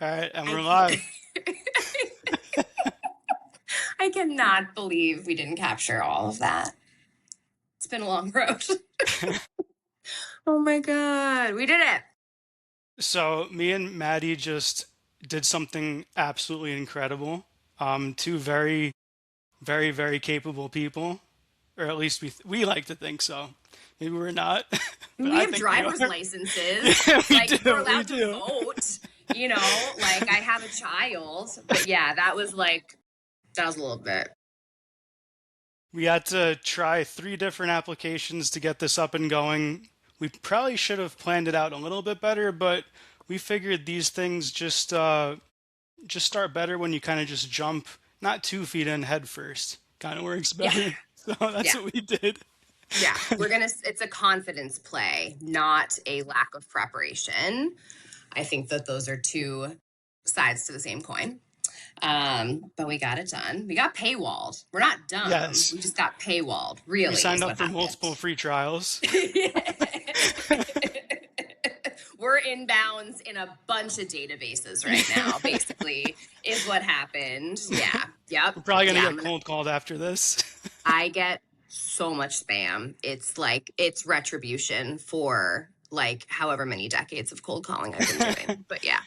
All right, and we're I, live. I cannot believe we didn't capture all of that. It's been a long road. Oh my God. We did it. So me and Maddie just did something absolutely incredible. Two very, very, very capable people, or at least we like to think so. Maybe we're not, but We I have think we driver's are. licenses. Yeah, we Like, we're do. We allowed to do. vote, like I have a child. But yeah, that was a little bit. We had to try three different applications to get this up and going. We probably should have planned it out a little bit better, but we figured these things just start better when you kind of just jump not 2 feet in head first. Kind of works Yeah. better. So that's Yeah. what we did. Yeah. It's a confidence play, not a lack of preparation. I think that those are two sides to the same coin. But we got it done. We got paywalled. We're not dumb. Yes. We just got paywalled, We really, signed is up what for multiple happened. free trials. We're inbounds in a bunch of databases right now, basically, is what happened. Yeah. Yep. We're probably gonna Yeah. get cold called after this. I get so much spam. It's retribution for like however many decades of cold calling I've been doing. But yeah.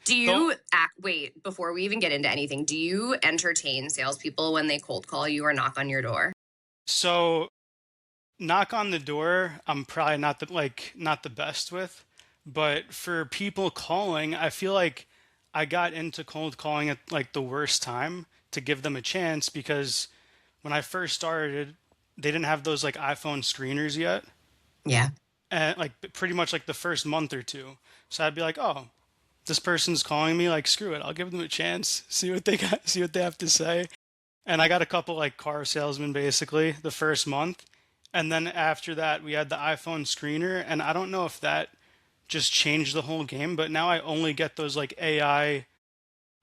So, Wait, before we even get into anything, do you entertain salespeople when they cold call you or knock on your door? so knock on the door, I'm probably not the best with, but for people calling, I feel like I got into cold calling at like the worst time to give them a chance because when I first started, they didn't have those like iPhone screeners yet, Yeah. and like pretty much like the first month or two. So I'd be like, "Oh, this person's calling me, like screw it. I'll give them a chance, see what they have to say." And I got a couple like car salesmen basically the first month. And then after that, we had the iPhone screener. And I don't know if that just changed the whole game, but now I only get those like AI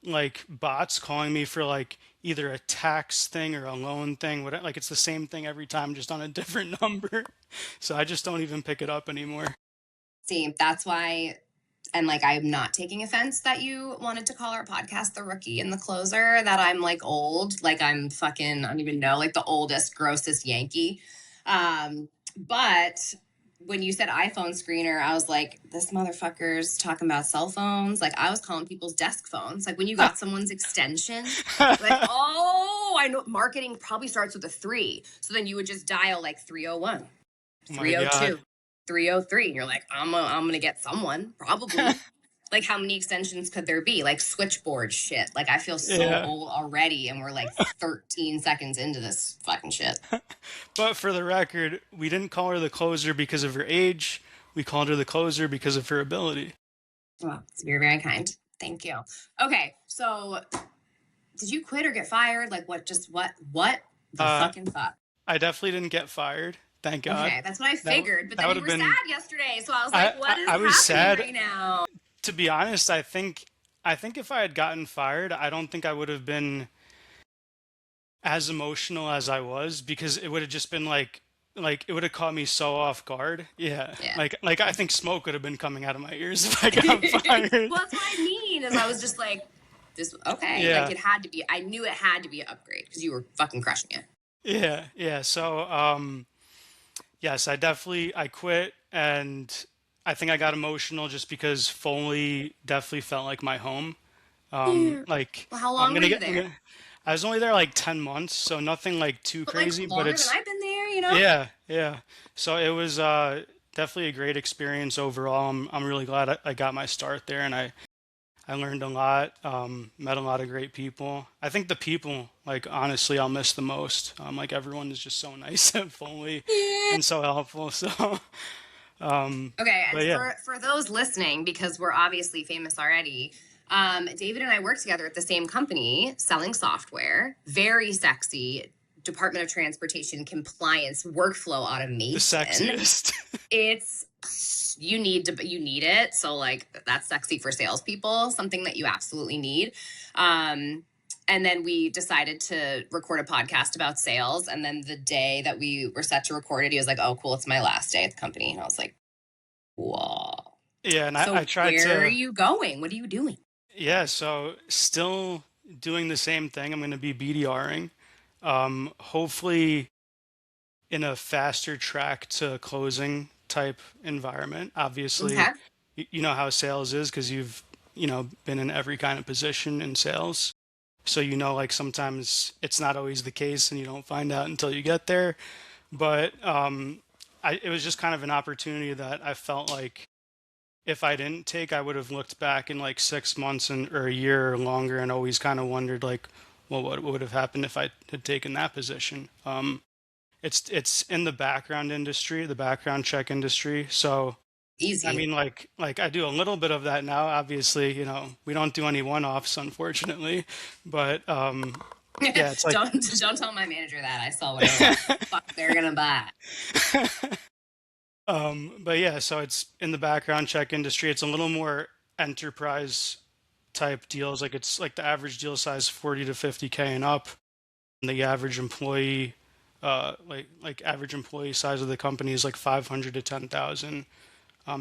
like bots calling me for like either a tax thing or a loan thing. What like it's the same thing every time, just on a different number. So I just don't even pick it up anymore. See, that's why, and like, I'm not taking offense that you wanted to call our podcast The Rookie and the Closer, that I'm like old, like I'm fucking, I don't even know, like the oldest, grossest Yankee. But when you said iPhone screener, I was like, this motherfucker's talking about cell phones. Like, I was calling people's desk phones. Like, when you got someone's extension, like, oh, I know marketing probably starts with a three. So then you would just dial like 301, Oh my God. 302, 303. And you're like, I'm going to get someone, probably. Like, how many extensions could there be? Like, switchboard shit. Like, I feel so Yeah. old already, and we're like 13 seconds into this fucking shit. But for the record, we didn't call her the closer because of her age. We called her the closer because of her ability. Well, it's very, very kind. Thank you. Okay, so did you quit or get fired? Like, what the Uh, fucking fuck? I definitely didn't get fired. Thank God. Okay, that's what I figured. But That then would you have were sad been. yesterday, so I was like, what is I was happening sad. right now? To be honest, I think if I had gotten fired, I don't think I would have been as emotional as I was because it would have just been like it would have caught me so off guard. Yeah. Yeah. Like I think smoke would have been coming out of my ears if I got fired. Well, that's what I mean. Is I was just like, this okay. Like Yeah. it had to be. I knew it had to be an upgrade because you were fucking crushing it. Yeah. Yeah. So yes, I quit and I think I got emotional just because Foley definitely felt like my home. Yeah. Like Well, how I'm long were gonna you get, I'm there? gonna, I was only there like 10 months, so nothing like too But like crazy, but longer than it's, I've been there. yeah, yeah. So it was definitely a great experience overall. I'm really glad I got my start there and I learned a lot, met a lot of great people. I think the people, like honestly, I'll miss the most. Like everyone is just so nice and friendly Yeah. and so helpful. So, Okay, and but yeah, for those listening, because we're obviously famous already, David and I work together at the same company selling software. Very sexy Department of Transportation compliance workflow the automation. sexiest. It's you need it. So like that's sexy for salespeople, something that you absolutely need. And then we decided to record a podcast about sales. And then the day that we were set to record it, he was like, "Oh, cool, it's my last day at the company." And I was like, "Whoa." Yeah, and I So tried where are to. you going? What are you doing? Yeah, so still doing the same thing. I'm going to be BDRing. Hopefully in a faster track to closing type environment. Obviously, Okay. you know how sales is because you've, been in every kind of position in sales. So like sometimes it's not always the case and you don't find out until you get there. But it was just kind of an opportunity that I felt like if I didn't take, I would have looked back in like 6 months or a year or longer and always kind of wondered like, well, what would have happened if I had taken that position? It's in the background industry, the background check industry. So I Easy. mean, like I do a little bit of that now. Obviously, we don't do any one-offs, unfortunately, but yeah, it's like Don't tell my manager that. I saw whatever the fuck they're gonna buy. but yeah, so it's in the background check industry. It's a little more enterprise type deals. Like it's like the average deal size 40 to 50K and up. And the average employee, like average employee size of the company is like 500 to 10,000.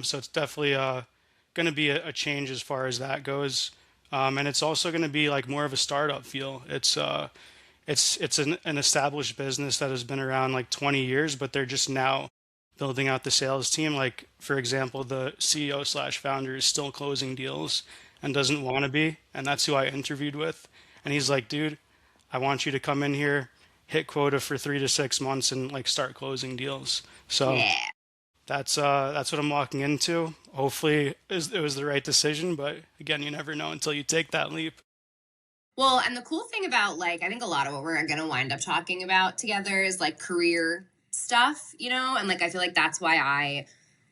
So it's definitely going to be a change as far as that goes. And it's also going to be like more of a startup feel. It's an established business that has been around like 20 years, but they're just now building out the sales team. Like for example, the CEO slash founder is still closing deals and doesn't want to be, and that's who I interviewed with. And he's like, dude, I want you to come in here, hit quota for 3 to 6 months, and like start closing deals. So Yeah. that's what I'm walking into. Hopefully, it was the right decision, but again, you never know until you take that leap. Well, and the cool thing about like I think a lot of what we're going to wind up talking about together is like career stuff, and like I feel like that's why I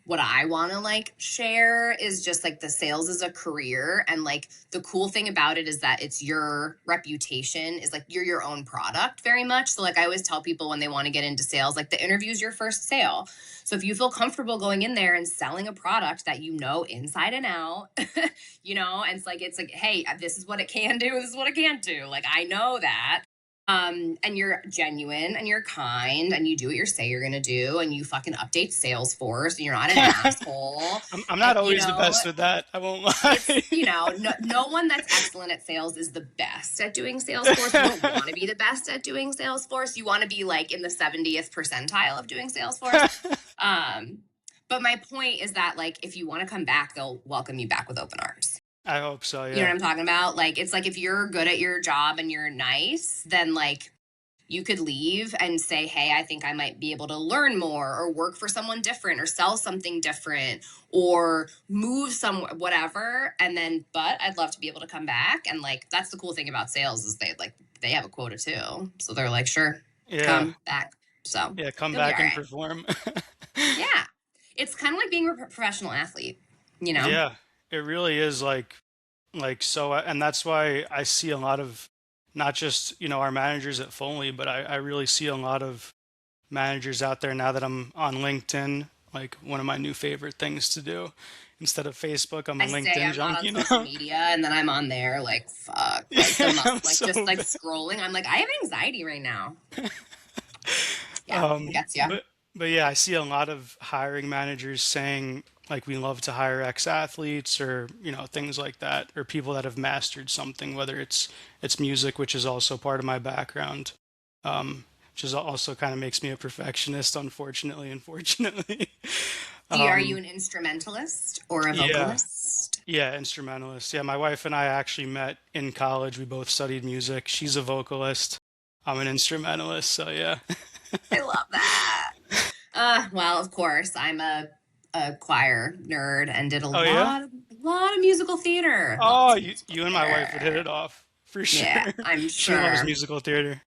what I want to like share is just like the sales is a career, and like the cool thing about it is that it's your reputation is like you're your own product very much. So like I always tell people when they want to get into sales, like the interview is your first sale. So if you feel comfortable going in there and selling a product that you know inside and out, and it's like hey, this is what it can do, this is what it can't do, like I know that. And you're genuine and you're kind and you do what you say you're gonna do and you fucking update Salesforce and you're not an asshole. I'm And not always the best with that. I won't lie. no one that's excellent at sales is the best at doing Salesforce. You don't want to be the best at doing Salesforce. You want to be like in the 70th percentile of doing Salesforce. Um, but my point is that like if you want to come back, they'll welcome you back with open arms. I hope so. You know Yeah. what I'm talking about? Like it's like if you're good at your job and you're nice, then like you could leave and say, hey, I think I might be able to learn more or work for someone different or sell something different or move somewhere, whatever. And then, but I'd love to be able to come back. And like, that's the cool thing about sales is they have a quota too. So they're like, sure, Yeah. come back. So Yeah. Come you'll be back all and right. perform. Yeah. It's kind of like being a professional athlete, you know? Yeah. It really is like so, and that's why I see a lot of not just our managers at Foley, but I really see a lot of managers out there now that I'm on LinkedIn. Like one of my new favorite things to do instead of Facebook, I'm a I say LinkedIn I'm not on junkie social now. media and then I'm on there like fuck, like Yeah, I'm like so just like bad. scrolling. I'm like, I have anxiety right now. Yeah, gets ya. But yeah, I see a lot of hiring managers saying like we love to hire ex-athletes or things like that, or people that have mastered something, whether it's music, which is also part of my background, which is also kind of makes me a perfectionist, unfortunately. Are you an instrumentalist or a Yeah, vocalist? yeah, instrumentalist. Yeah, my wife and I actually met in college. We both studied music. She's a vocalist. I'm an instrumentalist, so yeah. I love that. Well, of course, I'm a choir nerd and did a Oh yeah? lot of musical theater. Oh, Lots of you musical and my wife would hit theater. it off for sure. Yeah, I'm She loves sure. musical theater.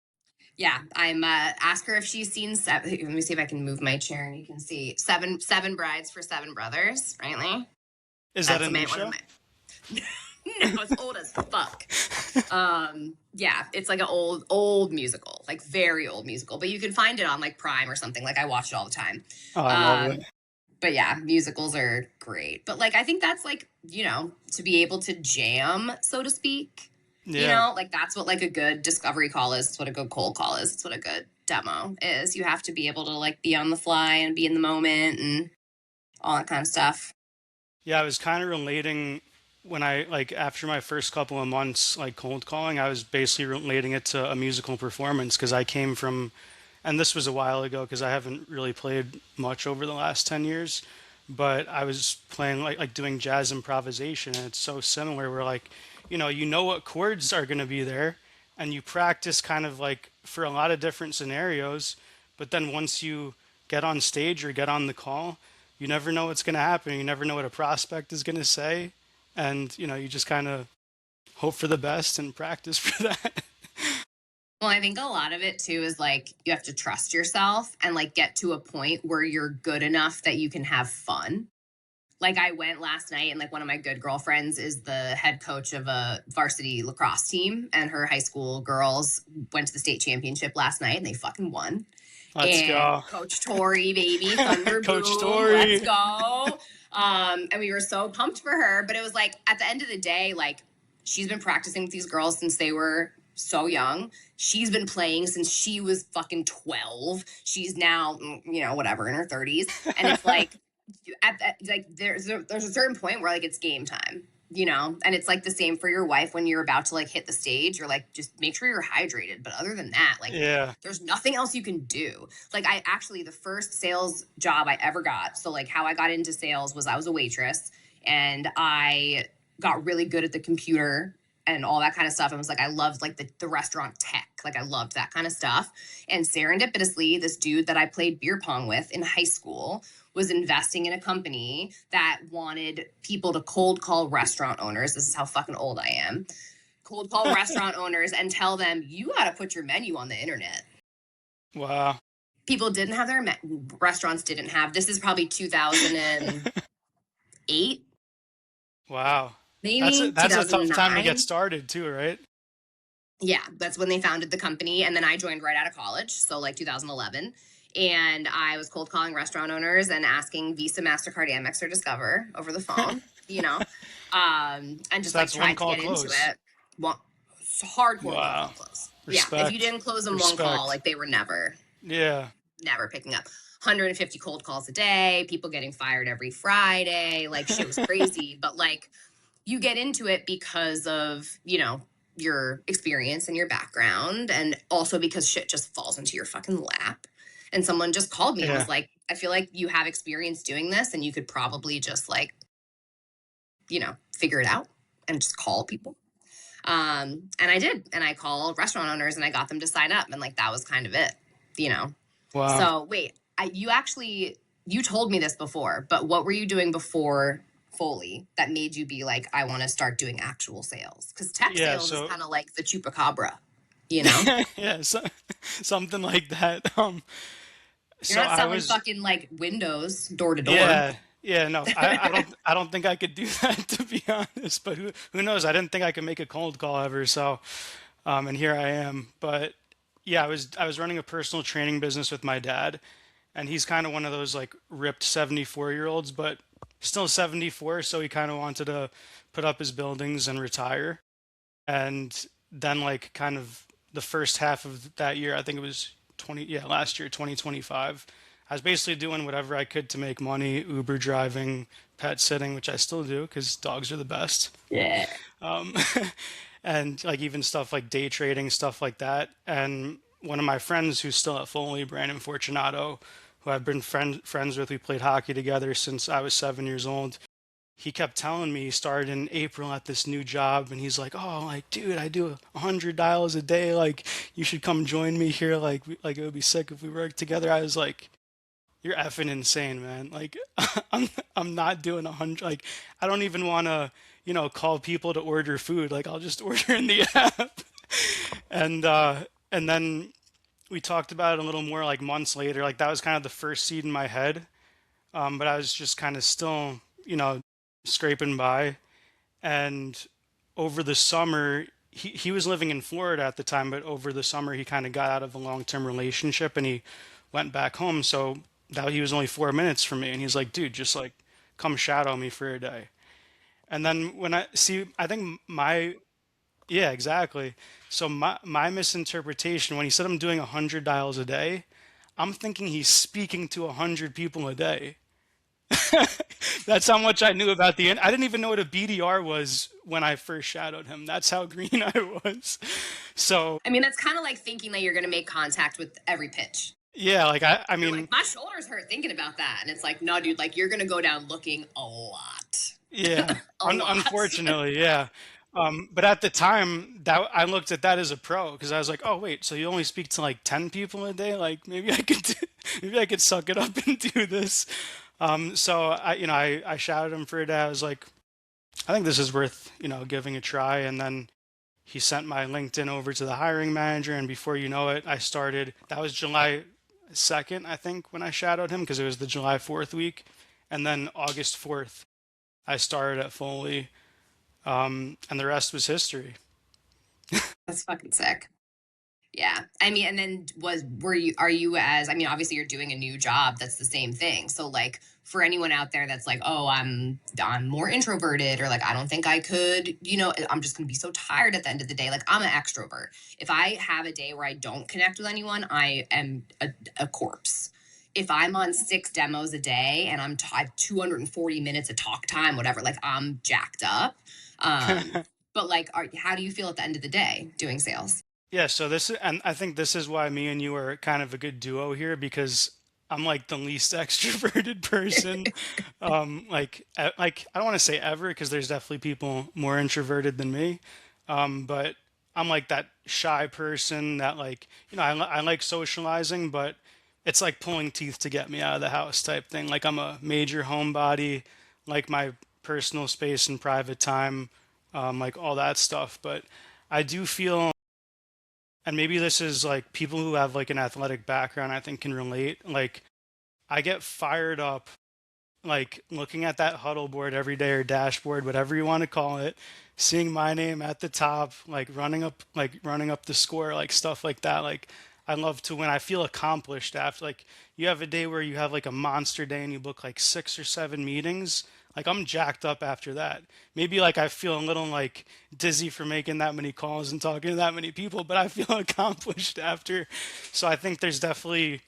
Yeah, I'm ask her if she's seen let me see if I can move my chair and you can see seven brides for seven brothers, right, Lee? Is that That's a new one of show? my no, it's old as fuck. Yeah, it's like an old musical, like very old musical, but you can find it on like Prime or something. Like I watch it all the time. Oh, I love it. Um, but yeah, musicals are great. But like I think that's like, to be able to jam, so to speak, Yeah. like that's what like a good discovery call is. It's what a good cold call is. It's what a good demo is. You have to be able to like be on the fly and be in the moment and all that kind of stuff. Yeah, I was kind of relating. when I like after my first couple of months like cold calling, I was basically relating it to a musical performance because I came from, and this was a while ago because I haven't really played much over the last 10 years, but I was playing like doing jazz improvisation and it's so similar where like, you know what chords are going to be there and you practice kind of like for a lot of different scenarios, but then once you get on stage or get on the call, you never know what's going to happen. You never know what a prospect is going to say. And, you just kind of hope for the best and practice for that. Well, I think a lot of it too is like you have to trust yourself and like get to a point where you're good enough that you can have fun. Like I went last night and like one of my good girlfriends is the head coach of a varsity lacrosse team and her high school girls went to the state championship last night and they fucking won. Let's And go. Coach Tori, baby, Thunder Coach Boom, let's Tori. go. And we were so pumped for her. But it was like at the end of the day, like she's been practicing with these girls since they were so young. She's been playing since she was fucking 12. She's now, whatever, in her 30s. And it's like like there's a certain point where like it's game time, and it's like the same for your wife when you're about to like hit the stage. You're like, just make sure you're hydrated, but other than that, like Yeah. there's nothing else you can do. Like I actually, the first sales job I ever got, so like how I got into sales was I was a waitress and I got really good at the computer and all that kind of stuff. I was like, I loved like the restaurant tech. Like I loved that kind of stuff. And serendipitously, this dude that I played beer pong with in high school was investing in a company that wanted people to cold call restaurant owners. This is how fucking old I am. Cold call restaurant owners and tell them, you got to put your menu on the internet. Wow. People didn't have restaurants didn't have. This is probably 2008, Wow. That's a, maybe that's a tough time to get 2009. started too, right? Yeah, that's when they founded the company. And then I joined right out of college. So like 2011. And I was cold calling restaurant owners and asking Visa, MasterCard, Amex, or Discover over the phone, and just So like that's one tried to call get into close. it. One, hardcore one call Wow. close. Yeah. If you Respect. didn't close them one call, Respect. like they were Yeah. never picking up. 150 cold calls a day, people getting fired every Friday. Like shit was crazy. But like you get into it because of, your experience and your background, and also because shit just falls into your fucking lap. And someone just called me and Yeah. was like, I feel like you have experience doing this and you could probably just like, figure it out and just call people. And I did. And I called restaurant owners and I got them to sign up. And like that was kind of it, you know. Wow. So wait, you told me this before, but what were you doing before Foley that made you be like, I want to start doing actual sales? Because tech Yeah. sales is So kind of like the chupacabra, you know? yeah, something like that. You're So not I selling was fucking like windows door to door. yeah, yeah, no, I don't think I could do that to be honest. But who knows? I didn't think I could make a cold call ever. So, and here I am. But yeah, I was running a personal training business with my dad, and he's kind of one of those like ripped 74-year-olds, but still 74. So he kind of wanted to put up his buildings and retire. And then like kind of the first half of that year, I think it was 20, yeah, last year, 2025. I was basically doing whatever I could to make money, Uber driving, pet sitting, which I still do because dogs are the best. Yeah. Um, and like even stuff like day trading, stuff like that. And one of my friends who's still at Foley, Brandon Fortunato, who I've been friends with, we played hockey together since I was 7 years old. He kept telling me he started in April at this new job, and he's like, "Oh, like, dude, I do 100 dials a day. Like, you should come join me here. Like it would be sick if we worked together." I was like, "You're effing insane, man. Like, I'm not doing 100. Like, I don't even want to, call people to order food. Like, I'll just order in the app." And then we talked about it a little more like months later. Like that was kind of the first seed in my head. But I was just kind of still, scraping by. And over the summer, he was living in Florida at the time, but over the summer, he kind of got out of a long term relationship and he went back home. So that he was only 4 minutes from me. And he's like, dude, just like come shadow me for a day. And then when I see, I think yeah, exactly. So my misinterpretation, when he said I'm doing 100 dials a day, I'm thinking he's speaking to 100 people a day. That's how much I knew about I didn't even know what a BDR was when I first shadowed him. That's how green I was. So, I mean, that's kind of like thinking that you're going to make contact with every pitch. yeah, like I You're like, mean, my shoulders hurt thinking about that. And it's like, no, dude, like you're going to go down looking a lot. yeah, A lot. unfortunately, yeah. But at the time, that I looked at that as a pro because I was like, oh wait, so you only speak to like 10 people a day? Like maybe I could, maybe I could suck it up and do this. So I shouted him for a day. I was like, I think this is worth, giving a try. And then he sent my LinkedIn over to the hiring manager, and before you know it, I started. That was July 2nd, I think, when I shadowed him because it was the July 4th week, and then August 4th, I started at Foley, and the rest was history. That's fucking sick. Yeah. I mean, and then are you as, I mean, obviously you're doing a new job that's the same thing. So like for anyone out there that's like, oh, I'm more introverted or like I don't think I could, I'm just going to be so tired at the end of the day. Like I'm an extrovert. If I have a day where I don't connect with anyone, I am a corpse. If I'm on 6 demos a day and I have 240 minutes of talk time, whatever, like I'm jacked up. But like, how do you feel at the end of the day doing sales? Yeah, so and I think this is why me and you are kind of a good duo here because I'm like the least extroverted person. Like I don't want to say ever because there's definitely people more introverted than me. But I'm like that shy person that like, I like socializing, but it's like pulling teeth to get me out of the house type thing. Like I'm a major homebody, like my personal space and private time, like all that stuff. But I do feel, and maybe this is like people who have like an athletic background, I think can relate. Like I get fired up like looking at that huddle board every day or dashboard, whatever you want to call it, seeing my name at the top, like running up the score, like stuff like that. Like I love to when I feel accomplished after like you have a day where you have like a monster day and you book like 6 or 7 meetings. Like I'm jacked up after that. Maybe like I feel a little like dizzy for making that many calls and talking to that many people, but I feel accomplished after. So I think there's definitely,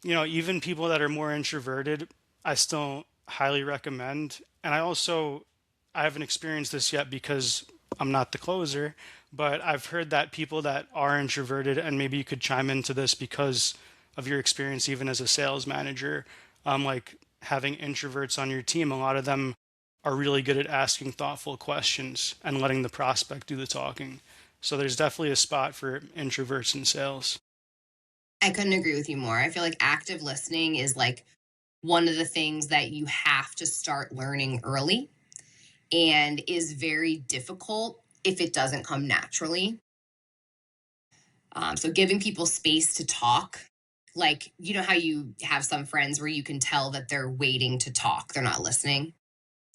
even people that are more introverted, I still highly recommend. And I haven't experienced this yet because I'm not the closer, but I've heard that people that are introverted, and maybe you could chime into this because of your experience even as a sales manager, like having introverts on your team, a lot of them are really good at asking thoughtful questions and letting the prospect do the talking. So there's definitely a spot for introverts in sales. I couldn't agree with you more. I feel like active listening is like one of the things that you have to start learning early and is very difficult if it doesn't come naturally. So giving people space to talk, like, you know how you have some friends where you can tell that they're waiting to talk, they're not listening.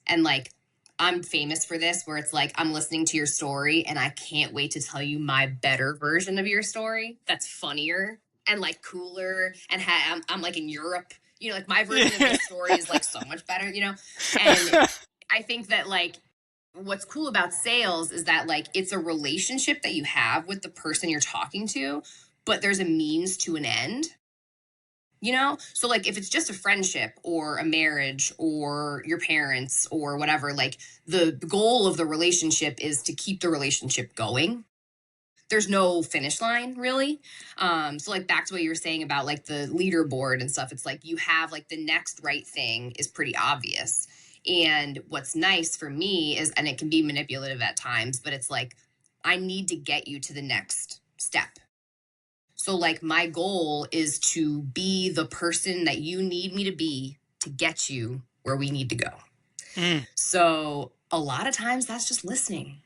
And like, I'm famous for this, where it's like, I'm listening to your story and I can't wait to tell you my better version of your story that's funnier and like cooler. And I'm like in Europe, like my version of Yeah. this story is like so much better, And I think that like what's cool about sales is that like it's a relationship that you have with the person you're talking to, but there's a means to an end. So like if it's just a friendship or a marriage or your parents or whatever, like the goal of the relationship is to keep the relationship going. There's no finish line really. So like back to what you were saying about like the leaderboard and stuff, it's like you have like the next right thing is pretty obvious. And what's nice for me is, and it can be manipulative at times, but it's like I need to get you to the next step. So, like, my goal is to be the person that you need me to be to get you where we need to go. Mm. So, a lot of times that's just listening,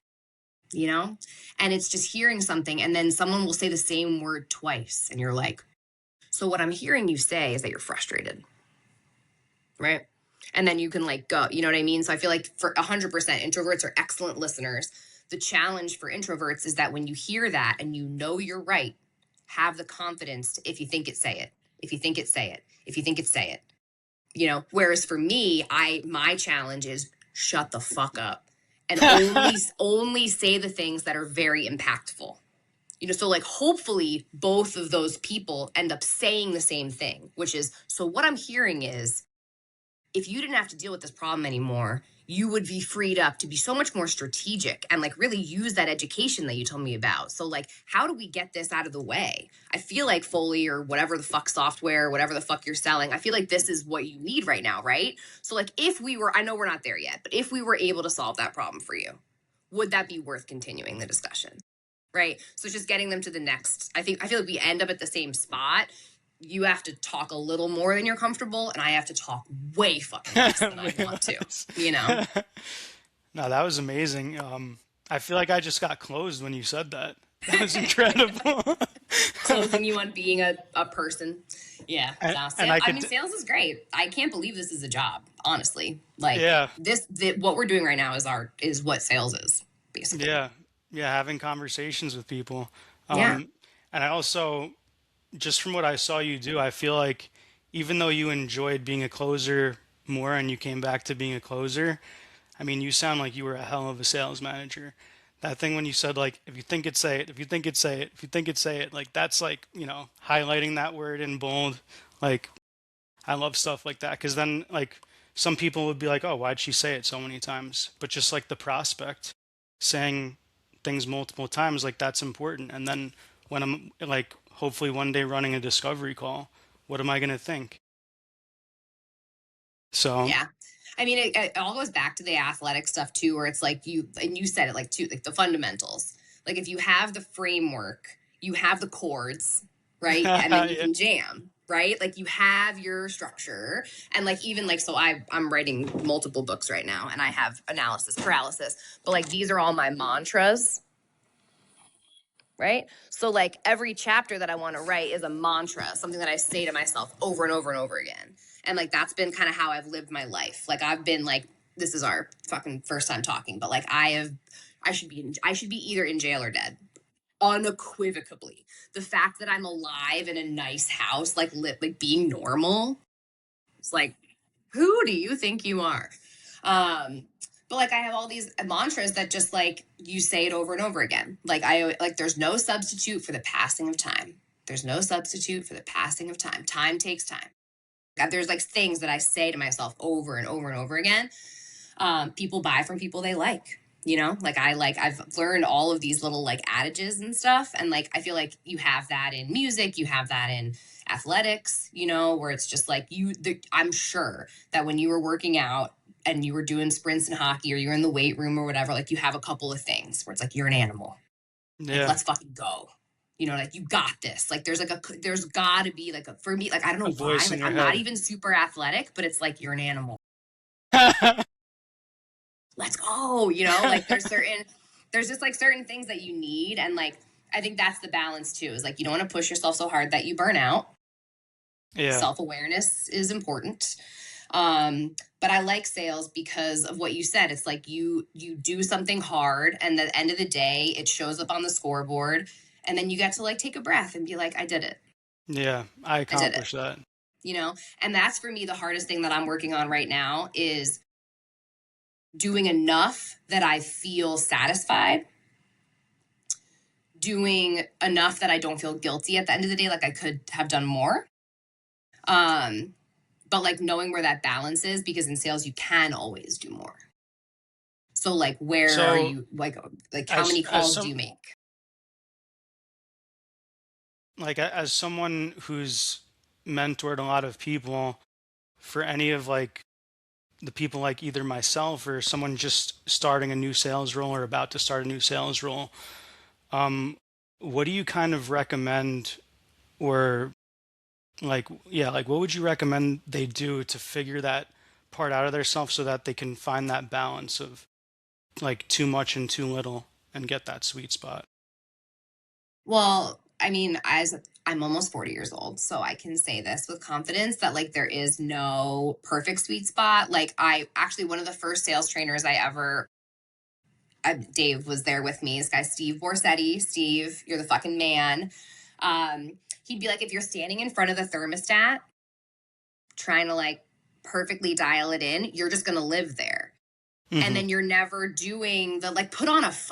you know? And it's just hearing something, and then someone will say the same word twice, and you're like, so, what I'm hearing you say is that you're frustrated, right? And then you can like go, you know what I mean? So, I feel like for 100%, introverts are excellent listeners. The challenge for introverts is that when you hear that and you know you're right, have the confidence to, if you think it, say it. If you think it, say it. If you think it, say it. Whereas for me, my challenge is shut the fuck up and only say the things that are very impactful. So like hopefully both of those people end up saying the same thing, which is, so what I'm hearing is if you didn't have to deal with this problem anymore, you would be freed up to be so much more strategic and like really use that education that you told me about. So like, how do we get this out of the way? I feel like Foley or whatever the fuck software, whatever the fuck you're selling, I feel like this is what you need right now, right? So like, if we were, I know we're not there yet, but if we were able to solve that problem for you, would that be worth continuing the discussion? Right. So just getting them to the next, I feel like we end up at the same spot. You have to talk a little more than you're comfortable, and I have to talk way fucking less than I want to, Realize. you know? No, that was amazing. I feel like I just got closed when you said that. That was incredible. Closing you on being a person. Yeah. and, No, and I I mean, could, sales is great. I can't believe this is a job, honestly. Like yeah, what we're doing right now is what sales is, basically. yeah, yeah, having conversations with people. Yeah. And I also, just from what I saw you do, I feel like even though you enjoyed being a closer more and you came back to being a closer, I mean, you sound like you were a hell of a sales manager. That thing when you said like, if you think it, say it. If you think it, say it. If you think it, say it. Like that's like, highlighting that word in bold. Like I love stuff like that because then like some people would be like, oh, why'd she say it so many times? But just like the prospect saying things multiple times, like that's important. And then when I'm like, hopefully one day running a discovery call, what am I gonna think? So Yeah. I mean, it all goes back to the athletic stuff too, where it's like and you said it like too, like the fundamentals. Like if you have the framework, you have the chords, right? And then you yeah, can jam, right? Like you have your structure. And like even like, so I'm writing multiple books right now and I have analysis paralysis, but like these are all my mantras, right? So like every chapter that I want to write is a mantra, something that I say to myself over and over and over again. And like that's been kind of how I've lived my life. Like I've been like, this is our fucking first time talking, but like I should be either in jail or dead. Unequivocally. The fact that I'm alive in a nice house, like being normal, it's like, who do you think you are? Um, but like I have all these mantras that just like you say it over and over again. Like there's no substitute for the passing of time. There's no substitute for the passing of time. Time takes time. There's like things that I say to myself over and over and over again. People buy from people they like. I've learned all of these little like adages and stuff, and like I feel like you have that in music, you have that in athletics, where it's just like I'm sure that when you were working out and you were doing sprints in hockey or you're in the weight room or whatever, like you have a couple of things where it's like you're an animal, like yeah, let's fucking go. Like you got this. Like there's gotta be like for me, like I don't a know why, voice in like your I'm not head. even super athletic, but it's like you're an animal, let's go, like there's just like certain things that you need. And like, I think that's the balance too, is like, you don't want to push yourself so hard that you burn out. Yeah, Self-awareness is important. But I like sales because of what you said. It's like you do something hard and at the end of the day, it shows up on the scoreboard. And then you get to like take a breath and be like, yeah, I I did it, accomplished that. and that's for me, the hardest thing that I'm working on right now is doing enough that I feel satisfied, doing enough that I don't feel guilty at the end of the day, like I could have done more. Um, but like knowing where that balance is, because in sales you can always do more. So like where are So you, like how as many as calls do some you make? as someone who's mentored a lot of people, for any of like the people like either myself or someone just starting a new sales role or about to start a new sales role, um, what do you kind of recommend or like yeah, like what would you recommend they do to figure that part out of themselves so that they can find that balance of like too much and too little and get that sweet spot? Well, I mean, as I'm almost 40 years old, so I can say this with confidence that like there is no perfect sweet spot. Like I actually, one of the first sales trainers I ever, Dave was there with me. This guy, Steve Borsetti. Steve, you're the fucking man. He'd be like, if you're standing in front of the thermostat trying to like perfectly dial it in, you're just going to live there. And Hmm. then you're never doing the like,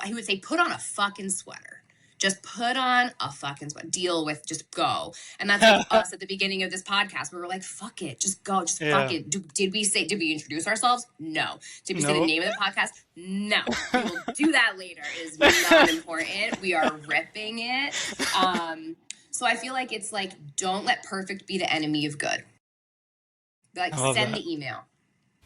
he would say, put on a fucking sweater. Just put on a fucking deal with, just go. And that's like us at the beginning of this podcast. We were like, fuck it, just go, just fuck Yeah. it. Did we introduce ourselves? No. Did we say the Nope. name of the podcast? No. We will do that later. It is not important. We are ripping it. So I feel like it's like, don't let perfect be the enemy of good. Like, I love send that. the email.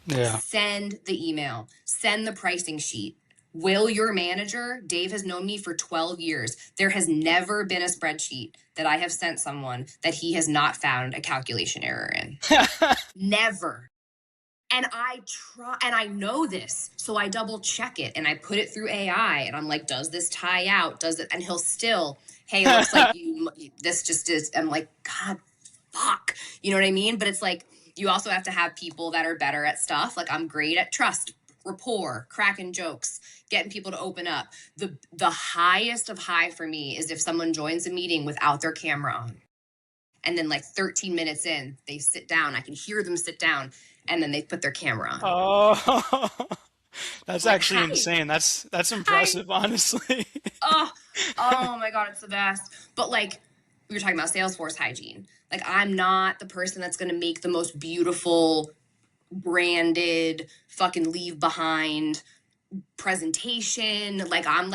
Yeah. Send the email. Send the pricing sheet. Will your manager, Dave has known me for 12 years. There has never been a spreadsheet that I have sent someone that he has not found a calculation error in. Never. And I try, and I know this, so I double check it and I put it through AI and I'm like, does this tie out? Does it? And he'll still, hey, looks like this just is. I'm like, God, fuck. You know what I mean? But it's like, you also have to have people that are better at stuff. Like, I'm great at trust, rapport, cracking jokes, getting people to open up. The highest of high for me is if someone joins a meeting without their camera on. And then like 13 minutes in, they sit down. I can hear them sit down and then they put their camera on. Oh, that's Like, actually hi, insane. That's hi. impressive, honestly. Oh, oh my God, it's the best. But like, we were talking about Salesforce hygiene. Like, I'm not the person that's going to make the most beautiful branded fucking leave behind presentation. Like, I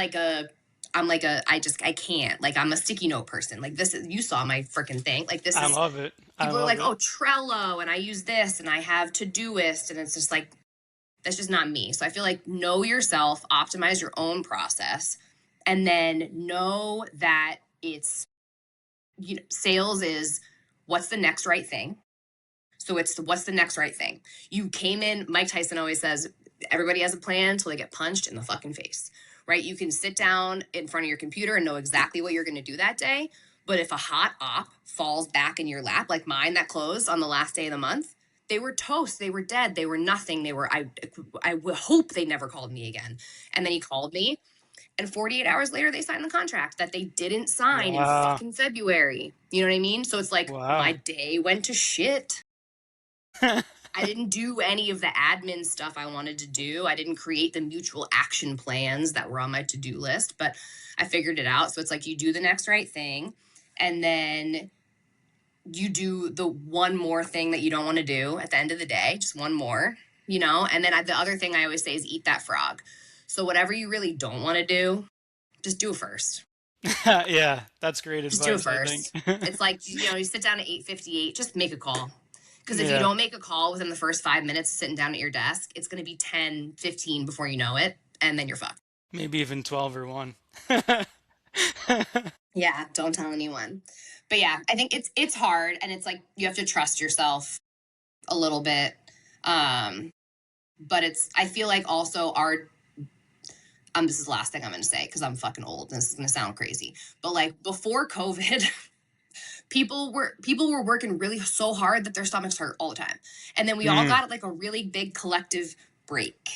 can't. Like, I'm a sticky note person. Like, this is, you saw my freaking thing. Like, this I is, love it. I people are love like, it. oh, Trello, and I use this, and I have Todoist, and it's just like, that's just not me. So I feel like, know yourself, optimize your own process, and then know that it's, sales is what's the next right thing. So it's what's the next right thing. You came in, Mike Tyson always says, everybody has a plan until they get punched in the fucking face, right? You can sit down in front of your computer and know exactly what you're going to do that day. But if a hot op falls back in your lap, like mine that closed on the last day of the month, they were toast. They were dead. They were nothing. I hope they never called me again. And then he called me, and 48 hours later, they signed the contract that they didn't sign in Wow. fucking February. You know what I mean? So it's like, my Wow. day went to shit. I didn't do any of the admin stuff I wanted to do. I didn't create the mutual action plans that were on my to-do list, but I figured it out. So it's like, you do the next right thing, and then you do the one more thing that you don't want to do at the end of the day, just one more, And then the other thing I always say is eat that frog. So whatever you really don't want to do, just do it first. Yeah, that's great Just do it advice, I think. first. It's like, you sit down at 8:58, just make a call. Because if you Yeah, don't make a call within the first 5 minutes sitting down at your desk, it's going to be 10, 15 before you know it. And then you're fucked. maybe even 12 or 1. Yeah, don't tell anyone. But yeah, I think it's hard, and it's like, you have to trust yourself a little bit. Um, but I feel like also this is the last thing I'm going to say because I'm fucking old and this is going to sound crazy. But like, before COVID, people were working really so hard that their stomachs hurt all the time. And then we all Mm, got like a really big collective break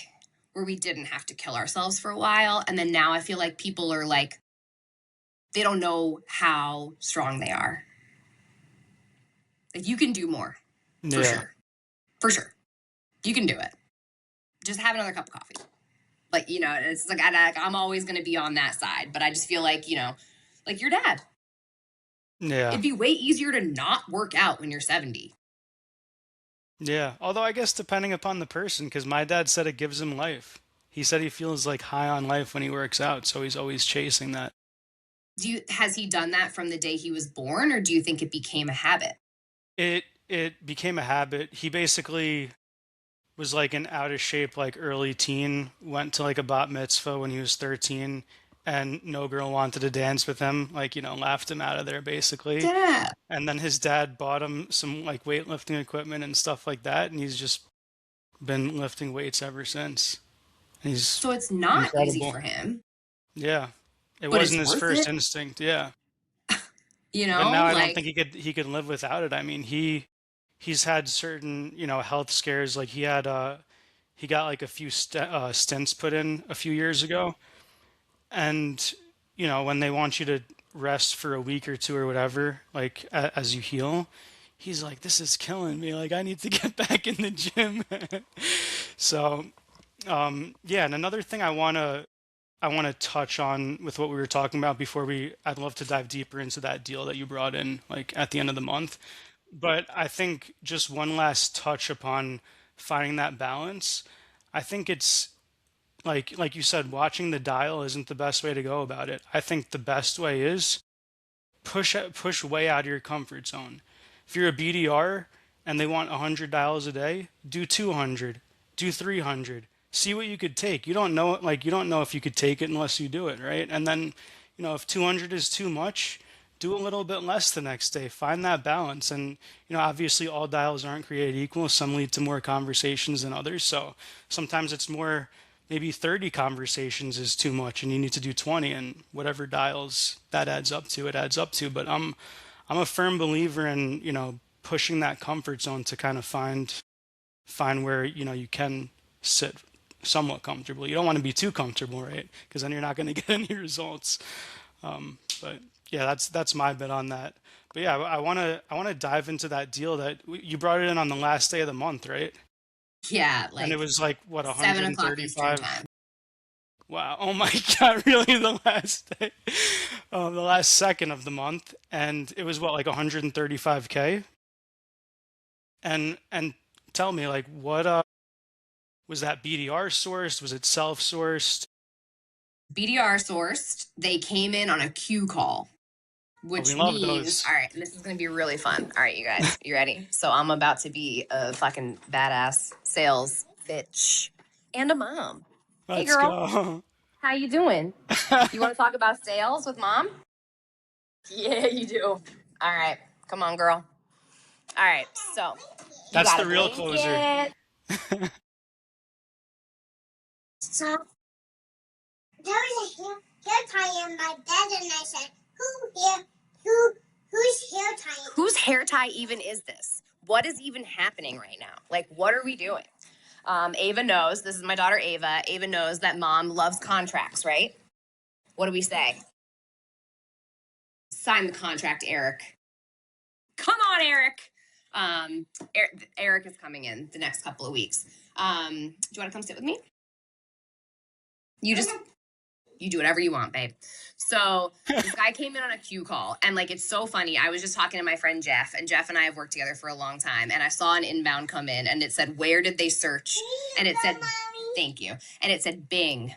where we didn't have to kill ourselves for a while. And then now I feel like people are like, they don't know how strong they are. Like, you can do more, for yeah. sure. For sure. You can do it. Just have another cup of coffee. Like, it's like, I'm always going to be on that side, but I just feel like, like your dad, Yeah. it'd be way easier to not work out when you're 70. Yeah. Although I guess depending upon the person, because my dad said it gives him life. He said he feels like high on life when he works out, so he's always chasing that. Has he done that from the day he was born, or do you think it became a habit? It became a habit. He basically was like an out of shape like early teen, went to like a bat mitzvah when he was 13, and no girl wanted to dance with him, like, laughed him out of there basically. Yeah. And then his dad bought him some like weightlifting equipment and stuff like that, and he's just been lifting weights ever since. He's So it's not easy incredible. for him, Yeah. It but it's wasn't his worth first it, instinct, yeah. you But now know? I don't think Like, he could live without it. I mean, he's had certain, health scares. Like he got like a few stents put in a few years ago, and when they want you to rest for a week or two or whatever, like as you heal, he's like, this is killing me. Like I need to get back in the gym. So, yeah, and another thing I want to I want to touch on with what we were talking about before I'd love to dive deeper into that deal that you brought in, like at the end of the month. But I think just one last touch upon finding that balance. I think it's like you said, watching the dial isn't the best way to go about it. I think the best way is push way out of your comfort zone. If you're a BDR and they want 100 dials a day, do 200, do 300. See what you could take. You don't know if you could take it unless you do it, right? And then, if 200 is too much, do a little bit less the next day. Find that balance. And, obviously all dials aren't created equal. Some lead to more conversations than others. So sometimes it's more, maybe 30 conversations is too much and you need to do 20, and whatever dials that adds up to, it adds up to. But I'm a firm believer in, pushing that comfort zone to kind of find where, you can sit somewhat comfortable. You don't want to be too comfortable, right? Because then you're not going to get any results. But yeah, that's my bit on that. But yeah, I want to dive into that deal that you brought it in on the last day of the month, right? Yeah, And it like was like what 7 o'clock Eastern 135. time. Wow. Oh my God, really the last day, the last second of the month, and it was what, like 135K? And tell me, like, what was that BDR sourced? Was it self-sourced? BDR sourced. They came in on a Q call, Oh, we which love means, those. all right, and this is going to be really fun. All right, you guys, you ready? So I'm about to be a fucking badass sales bitch and a mom. Hey, Let's girl, go. how you doing? You want to talk about sales with mom? Yeah, you do. All right, come on, girl. All right, so you That's got the a real closer. blanket. So there was a hair tie in my bed, and I said, whose hair tie? Whose hair tie even is this? What is even happening right now? Like, what are we doing? Ava knows. This is my daughter, Ava. Ava knows that mom loves contracts, right? What do we say? Sign the contract, Eric. Come on, Eric. Um, Eric is coming in the next couple of weeks. Do you want to come sit with me? You just you do whatever you want, babe. So this guy came in on a Q call, and like it's so funny. I was just talking to my friend Jeff, and Jeff and I have worked together for a long time. And I saw an inbound come in, and it said, "Where did they search?" And it said, "Thank you," and it said Bing.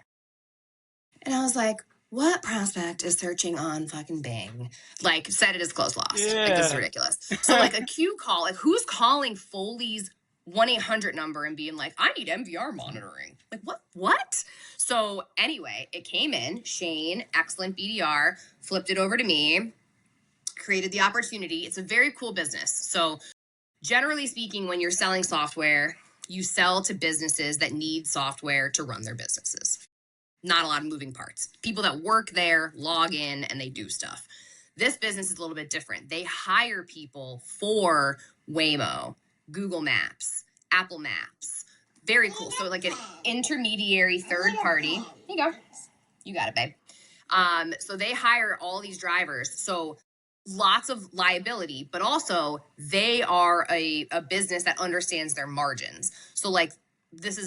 And I was like, "What prospect is searching on fucking Bing?" Like, said it is close lost. Like, this is Yeah. ridiculous. So, like, a Q call, like, who's calling Foley's 1-800 number and being like, "I need MVR monitoring"? Like, what? What? So, anyway, it came in. Shane, excellent BDR, flipped it over to me, created the opportunity. It's a very cool business. So, generally speaking, when you're selling software, you sell to businesses that need software to run their businesses. Not a lot of moving parts. People that work there log in and they do stuff. This business is a little bit different. They hire people for Waymo, Google Maps, Apple Maps. Very cool. So like an intermediary third party. Here you go. You got it, babe. So they hire all these drivers. So lots of liability, but also they are a business that understands their margins. So like this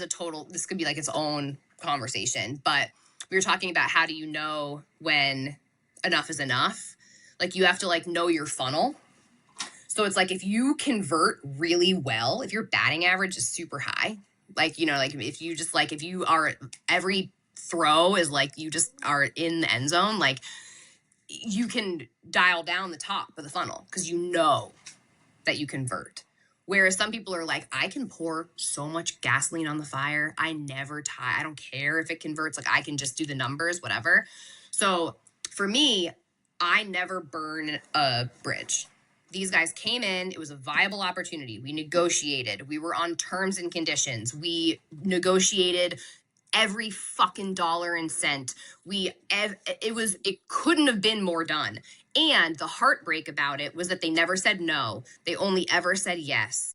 could be like its own conversation, but we were talking about how do you know when enough is enough? Like you have to like know your funnel. So it's like if you convert really well, if your batting average is super high, like like if you are every throw is like you just are in the end zone, like you can dial down the top of the funnel because you know that you convert. Whereas some people are like, I can pour so much gasoline on the fire. I never tie. I don't care if it converts. Like I can just do the numbers, whatever. So for me, I never burn a bridge. These guys came in. It was a viable opportunity. We negotiated. We were on terms and conditions. We negotiated every fucking dollar and cent. It couldn't have been more done. And the heartbreak about it was that they never said no. They only ever said yes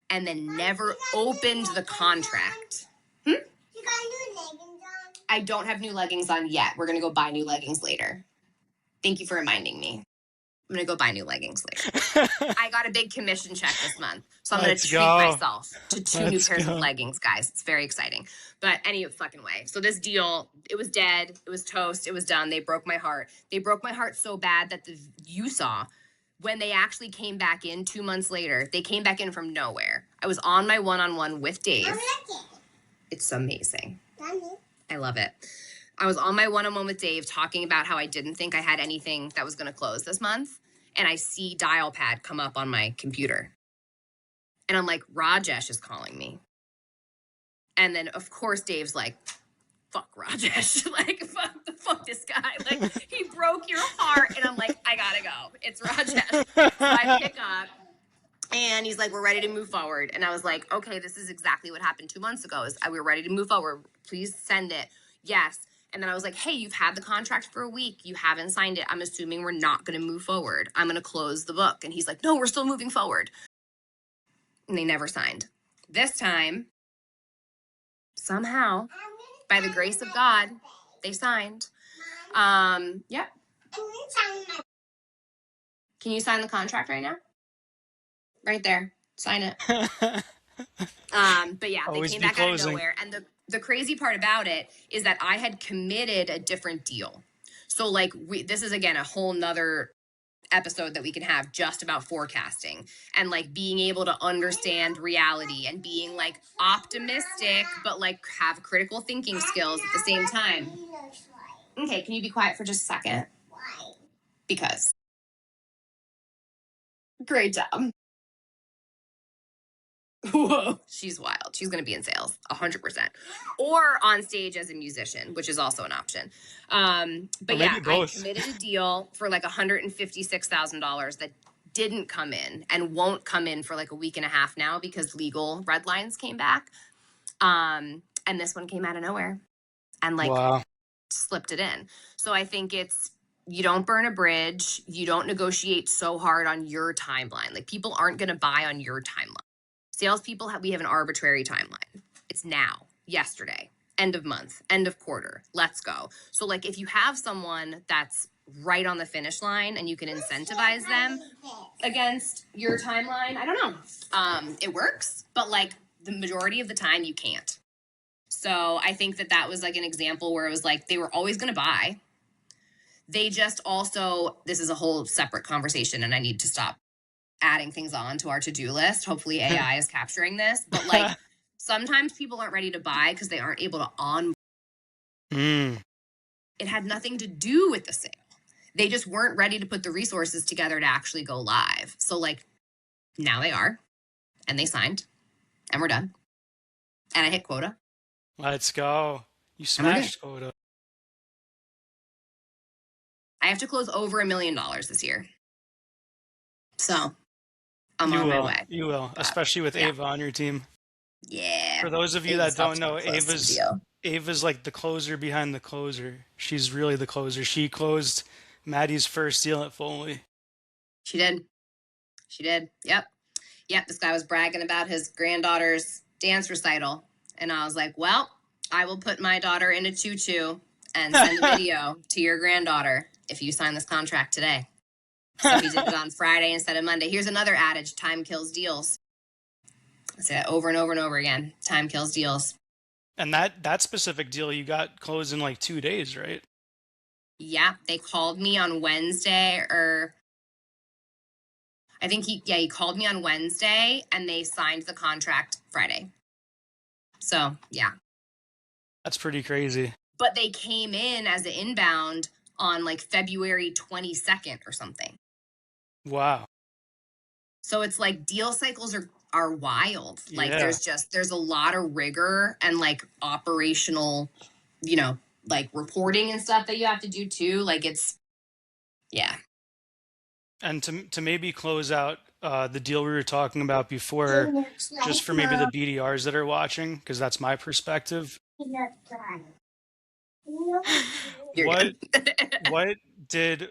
and then never opened the contract. You got new leggings on? I don't have new leggings on yet. We're going to go buy new leggings later. Thank you for reminding me. I'm going to go buy new leggings later. I got a big commission check this month. So I'm going to Let's treat go. myself to 2 new Let's pairs of go. leggings, guys. It's very exciting. But any fucking way. So this deal, it was dead. It was toast. It was done. They broke my heart. They broke my heart so bad that you saw when they actually came back in 2 months later, they came back in from nowhere. I was on my one-on-one with Dave. It's amazing. I love it. I was on my one-on-one with Dave talking about how I didn't think I had anything that was going to close this month. And I see dial pad come up on my computer. And I'm like, Rajesh is calling me. And then, of course, Dave's like, fuck Rajesh. Like, fuck this guy. Like, he broke your heart. And I'm like, I gotta go. It's Rajesh. So I pick up. And he's like, we're ready to move forward. And I was like, okay, this is exactly what happened 2 months ago. We were ready to move forward. Please send it. Yes. And then I was like, hey, you've had the contract for a week. You haven't signed it. I'm assuming we're not going to move forward. I'm going to close the book. And he's like, no, we're still moving forward. And they never signed. This time, somehow, by the grace of God, they signed. Yep. Can you sign the contract right now? Right there. Sign it. But yeah, Always they came be back out of closing. nowhere. And the crazy part about it is that I had committed a different deal. So like this is again a whole nother episode that we can have just about forecasting and like being able to understand reality and being like optimistic, but like have critical thinking skills at the same time. Okay, can you be quiet for just a second? Why? Because. Great job. Whoa. She's wild. She's going to be in sales 100% or on stage as a musician, which is also an option. But Or yeah, maybe I both. committed a deal for like $156,000 that didn't come in and won't come in for like a week and a half now because legal red lines came back. And this one came out of nowhere and like Wow. slipped it in. So I think you don't burn a bridge. You don't negotiate so hard on your timeline. Like people aren't going to buy on your timeline. Salespeople we have an arbitrary timeline. It's now, yesterday, end of month, end of quarter. Let's go. So like if you have someone that's right on the finish line and you can incentivize them against your timeline, I don't know. It works, but like the majority of the time you can't. So I think that was like an example where it was like they were always going to buy. They just also, this is a whole separate conversation and I need to stop adding things on to our to-do list. Hopefully AI is capturing this, but like sometimes people aren't ready to buy because they aren't able to It had nothing to do with the sale. They just weren't ready to put the resources together to actually go live. So like now they are, and they signed, and we're done. And I hit quota. Let's go. You And we're good. smashed quota. I have to close over $1 million this year. So I'm You on my will. way. You will. Especially with yeah. Ava on your team. Yeah. For those of you that Ava's don't helped me know, close some deal. Ava's like the closer behind the closer. She's really the closer. She closed Maddie's first deal at Foley. She did. She did. Yep. This guy was bragging about his granddaughter's dance recital. And I was like, well, I will put my daughter in a tutu and send a video to your granddaughter if you sign this contract today. So he did it on Friday instead of Monday. Here's another adage: time kills deals. I say it over and over and over again. Time kills deals. And that specific deal you got closed in like 2 days, right? Yeah, they called me on Wednesday, or I think he called me on Wednesday and they signed the contract Friday. So yeah. That's pretty crazy. But they came in as an inbound on like February 22nd or something. Wow. So it's like deal cycles are wild. Like Yeah. there's a lot of rigor and like operational, like reporting and stuff that you have to do too. Like it's, yeah. And to maybe close out the deal we were talking about before, just for maybe the BDRs that are watching, because that's my perspective. What did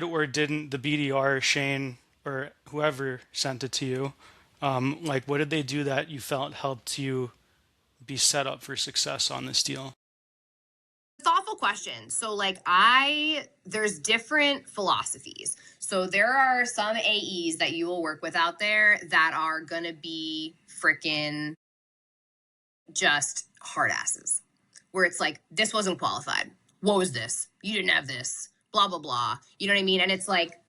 or didn't the BDR, Shane, or whoever sent it to you, like what did they do that you felt helped you be set up for success on this deal? Thoughtful wonderful question. So like there's different philosophies. So there are some AEs that you will work with out there that are going to be freaking just hard asses, where it's like, this wasn't qualified. What was this? You didn't have this, blah, blah, blah. You know what I mean? And it's like,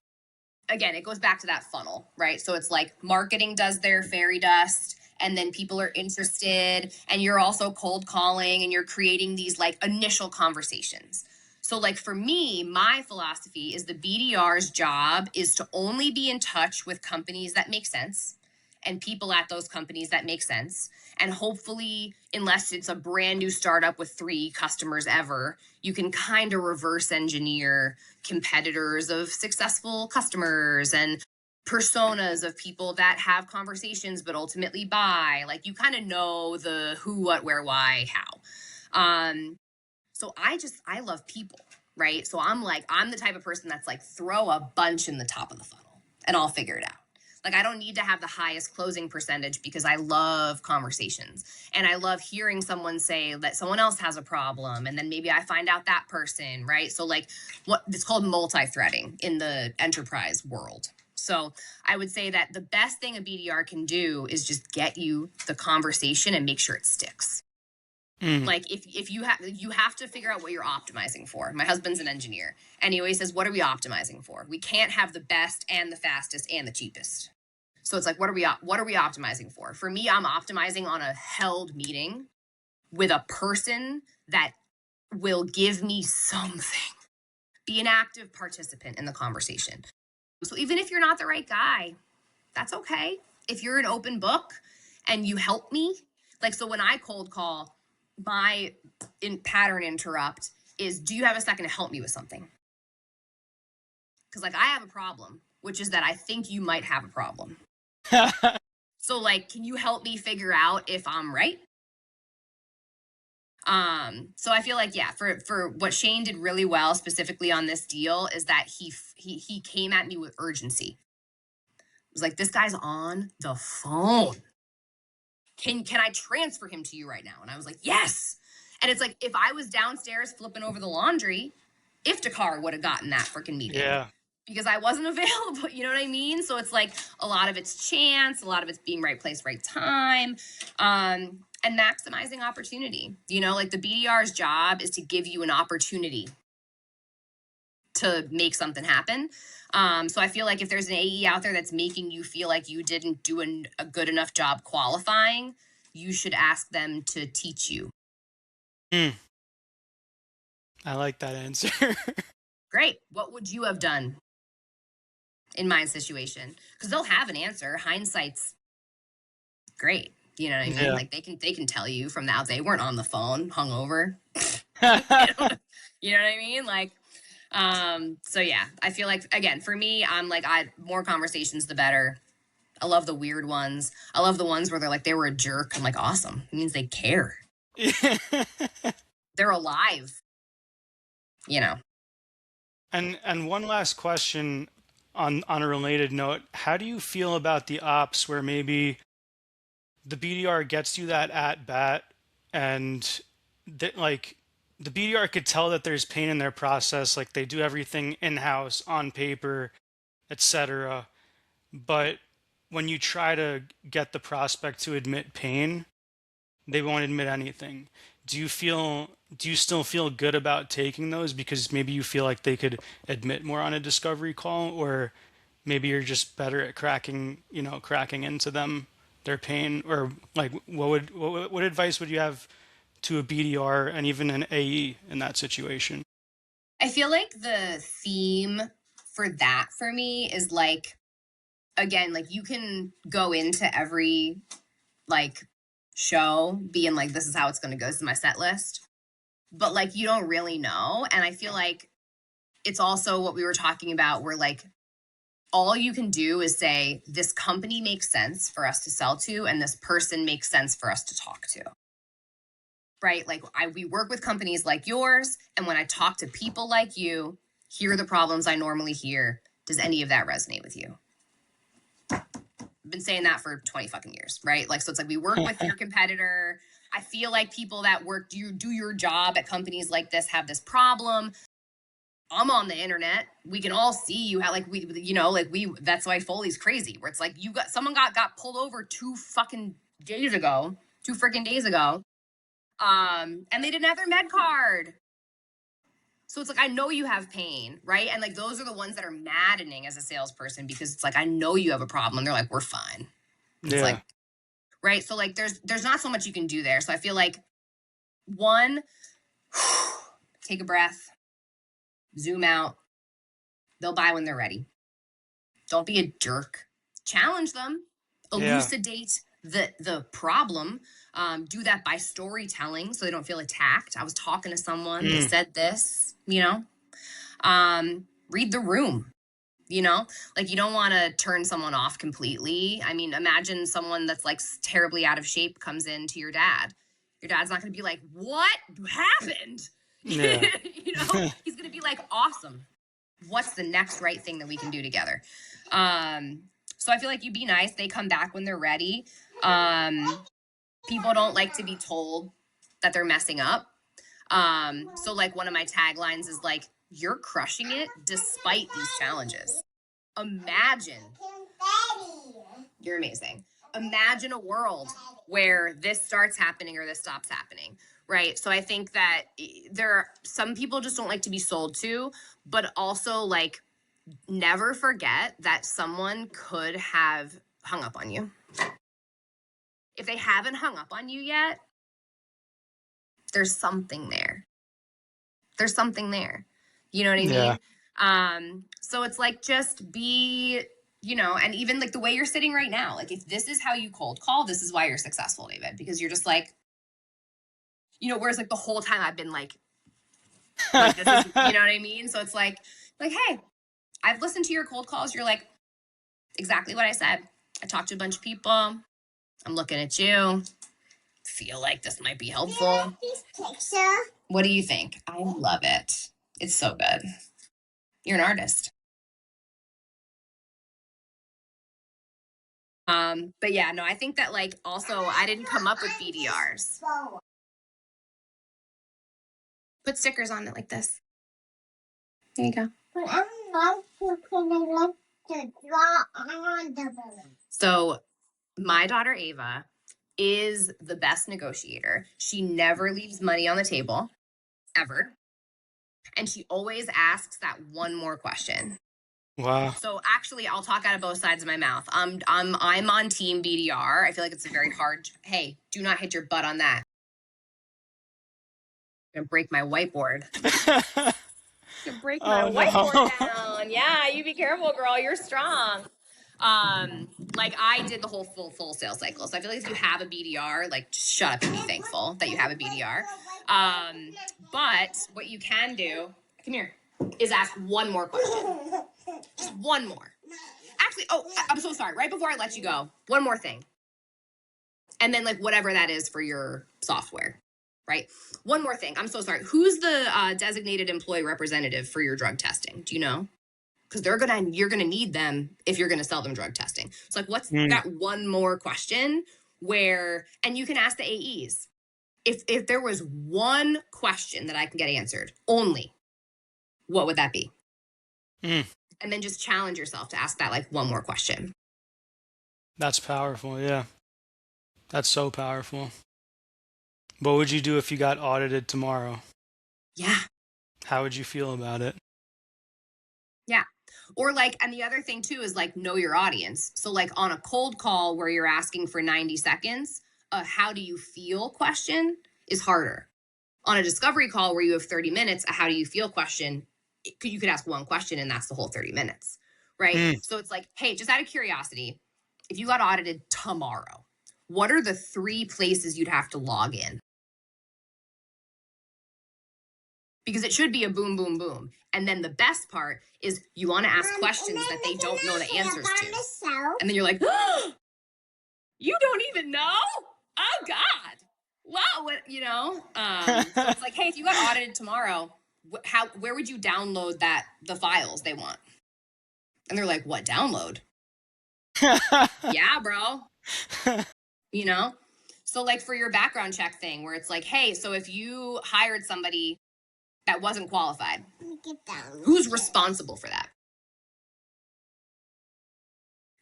again, it goes back to that funnel, right? So it's like marketing does their fairy dust, and then people are interested, and you're also cold calling, and you're creating these like initial conversations. So like for me, my philosophy is the BDR's job is to only be in touch with companies that make sense and people at those companies that make sense. And hopefully, unless it's a brand new startup with 3 customers ever, you can kind of reverse engineer competitors of successful customers and personas of people that have conversations but ultimately buy. Like you kind of know the who, what, where, why, how. So I love people, right? So I'm the type of person that's like, throw a bunch in the top of the funnel and I'll figure it out. Like I don't need to have the highest closing percentage because I love conversations and I love hearing someone say that someone else has a problem and then maybe I find out that person, right? So like what it's called multi-threading in the enterprise world. So I would say that the best thing a BDR can do is just get you the conversation and make sure it sticks. Like if you have to figure out what you're optimizing for. My husband's an engineer and he always says, what are we optimizing for? We can't have the best and the fastest and the cheapest. So it's like, what are we optimizing for? For me, I'm optimizing on a held meeting with a person that will give me something. Be an active participant in the conversation. So even if you're not the right guy, that's okay. If you're an open book and you help me, like, so when I cold call, my pattern interrupt is, do you have a second to help me with something? Because like I have a problem, which is that I think you might have a problem. So like, can you help me figure out if I'm right? So I feel like, yeah, for what Shane did really well specifically on this deal is that he came at me with urgency. It was like, this guy's on the phone. Can I transfer him to you right now? And I was like, yes. And it's like, if I was downstairs flipping over the laundry, Iftikhar would have gotten that freaking meeting. Yeah. Because I wasn't available, you know what I mean? So it's like a lot of it's chance, a lot of it's being right place, right time, and maximizing opportunity. You know, like the BDR's job is to give you an opportunity to make something happen. So I feel like if there's an AE out there that's making you feel like you didn't do a good enough job qualifying, you should ask them to teach you. I like that answer. Great. What would you have done in my situation? Because they'll have an answer. Hindsight's great. You know what I mean? Yeah. Like they can tell you from the out. They weren't on the phone, hungover. You know what I mean? Like, so yeah, I feel like, again, for me, I'm like, more conversations, the better. I love the weird ones. I love the ones where they're like, they were a jerk. I'm like, awesome. It means they care. They're alive, you know? And one last question on a related note, how do you feel about the ops where maybe the BDR gets you that at bat and that like the BDR could tell that there's pain in their process, like they do everything in-house on paper, etc. But when you try to get the prospect to admit pain, they won't admit anything. Do you still feel good about taking those because maybe you feel like they could admit more on a discovery call, or maybe you're just better at cracking into them, their pain, or like what advice would you have to a BDR and even an AE in that situation? I feel like the theme for that for me is like, again, like you can go into every like show being like, this is how it's going to go. This is my set list. But like, you don't really know. And I feel like it's also what we were talking about where like, all you can do is say, this company makes sense for us to sell to, and this person makes sense for us to talk to. Right? Like we work with companies like yours. And when I talk to people like you, here are the problems I normally hear. Does any of that resonate with you? I've been saying that for 20 fucking years, right? Like, so it's like we work with your competitor. I feel like people that work, do your job at companies like this have this problem. I'm on the internet. We can all see you how like that's why Foley's crazy. Where it's like someone got pulled over 2 freaking days ago. And they didn't have their med card. So it's like, I know you have pain, right? And like those are the ones that are maddening as a salesperson, because it's like, I know you have a problem. And they're like, we're fine. It's Yeah. like, right. So like there's not so much you can do there. So I feel like, one, take a breath, zoom out. They'll buy when they're ready. Don't be a jerk. Challenge them. Yeah. Elucidate the problem. Do that by storytelling so they don't feel attacked. I was talking to someone, they said this, read the room, like you don't want to turn someone off completely. I mean, imagine someone that's like terribly out of shape comes in to your dad. Your dad's not going to be like, what happened? Yeah. He's going to be like, awesome. What's the next right thing that we can do together? So I feel like you be nice. They come back when they're ready. People don't like to be told that they're messing up. So like one of my taglines is like, you're crushing it despite these challenges. Imagine. You're amazing. Imagine a world where this starts happening or this stops happening, right? So I think that there are some people just don't like to be sold to, but also like never forget that someone could have hung up on you. If they haven't hung up on you yet, there's something there. There's something there. You know what I mean? So it's like, just be, and even like the way you're sitting right now, like if this is how you cold call, this is why you're successful, David, because you're just like, whereas like the whole time I've been like this is, you know what I mean? So it's like, hey, I've listened to your cold calls. You're like, exactly what I said. I talked to a bunch of people. I'm looking at you. Feel like this might be helpful. What do you think? I love it. It's so good. You're an artist. But yeah, no, I think that like also I didn't come up with BDRs. Put stickers on it like this. There you go. But I'm not gonna to draw on the balloon. So my daughter Ava is the best negotiator. She never leaves money on the table, ever. And she always asks that one more question. Wow. So actually, I'll talk out of both sides of my mouth. I'm on team BDR. I feel like it's a very hard. Hey, do not hit your butt on that. I'm gonna break my whiteboard. To break my whiteboard down. Yeah, you be careful, girl. You're strong. Like I did the whole full sales cycle. So I feel like if you have a BDR, like just shut up and be thankful that you have a BDR. But what you can do, come here, is ask one more question. Just one more. Actually, I'm so sorry. Right before I let you go, one more thing. And then like whatever that is for your software, right? One more thing. I'm so sorry. Who's the designated employee representative for your drug testing? Do you know? Because you're gonna need them if you're gonna sell them drug testing. So like, what's that one more question and you can ask the AEs. If there was one question that I can get answered only, what would that be? And then just challenge yourself to ask that like one more question. That's powerful. Yeah. That's so powerful. What would you do if you got audited tomorrow? Yeah. How would you feel about it? Yeah. Or like, and the other thing too is like, know your audience. So like on a cold call where you're asking for 90 seconds, how do you feel question is harder. On a discovery call where you have 30 minutes, a how do you feel question, you could ask one question and that's the whole 30 minutes, right? So it's like, hey, just out of curiosity, if you got audited tomorrow, what are the 3 places you'd have to log in? Because it should be a boom, boom, boom. And then the best part is you want to ask questions that they don't know the answers to. And then you're like, oh, you don't even know? Oh, God. Wow. What, so it's like, hey, if you got audited tomorrow, where would you download the files they want? And they're like, what, download? Yeah, bro. So, like for your background check thing, where it's like, hey, so if you hired somebody that wasn't qualified, who's responsible for that?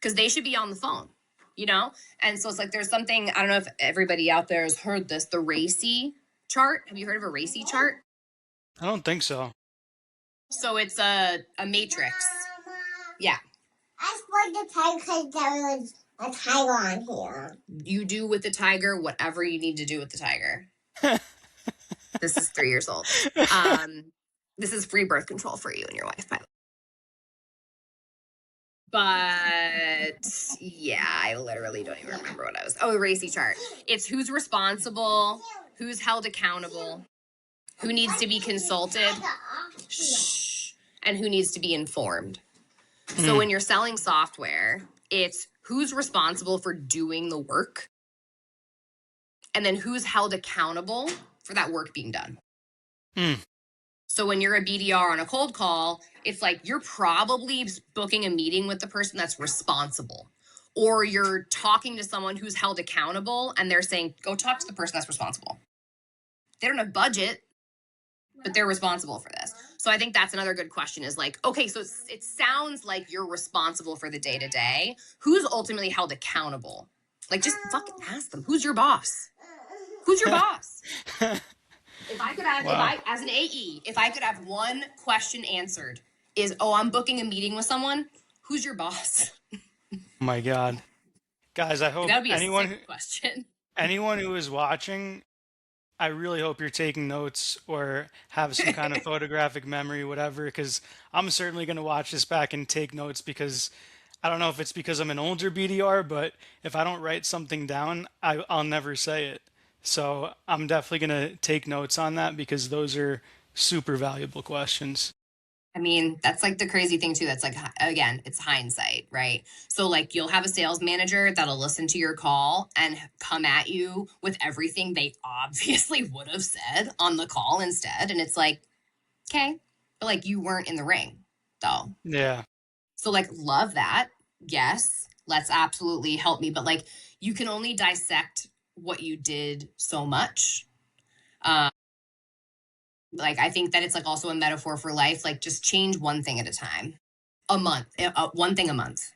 Because they should be on the phone, you know? And so it's like there's something, I don't know if everybody out there has heard this, the RACI chart. Have you heard of a RACI chart? I don't think so. So it's a matrix. Yeah. I spoiled the tiger because there was a tiger on here. You do with the tiger whatever you need to do with the tiger. This is 3 years old. This is free birth control for you and your wife, by the way. But yeah, I literally don't even remember what I was. Oh, RACI chart. It's who's responsible, who's held accountable, who needs to be consulted, shh, and who needs to be informed. So when you're selling software, it's who's responsible for doing the work, and then who's held accountable for that work being done. So when you're a BDR on a cold call, it's like you're probably booking a meeting with the person that's responsible, or you're talking to someone who's held accountable and they're saying, go talk to the person that's responsible. They don't have budget, but they're responsible for this. So I think that's another good question is like, okay, so it sounds like you're responsible for the day to day. Who's ultimately held accountable? Like, just fucking ask them. Who's your boss? Who's your boss? If I could have, as an AE, if I could have one question answered is, oh, I'm booking a meeting with someone. Who's your boss? Oh my God. Guys, I hope That would be a anyone sick question. anyone who is watching, I really hope you're taking notes or have some kind of photographic memory, whatever, because I'm certainly going to watch this back and take notes because I don't know if it's because I'm an older BDR, but if I don't write something down, I'll never say it. So I'm definitely going to take notes on that because those are super valuable questions. I mean, that's like the crazy thing too. That's like, again, it's hindsight, right? So like you'll have a sales manager that'll listen to your call and come at you with everything they obviously would have said on the call instead. And it's like, okay, but like you weren't in the ring though. Yeah. So like, love that. Yes, let's absolutely help me. But like, you can only dissect what you did so much. Like, I think that it's like also a metaphor for life. Like, just change one thing at a time, a month, one thing a month.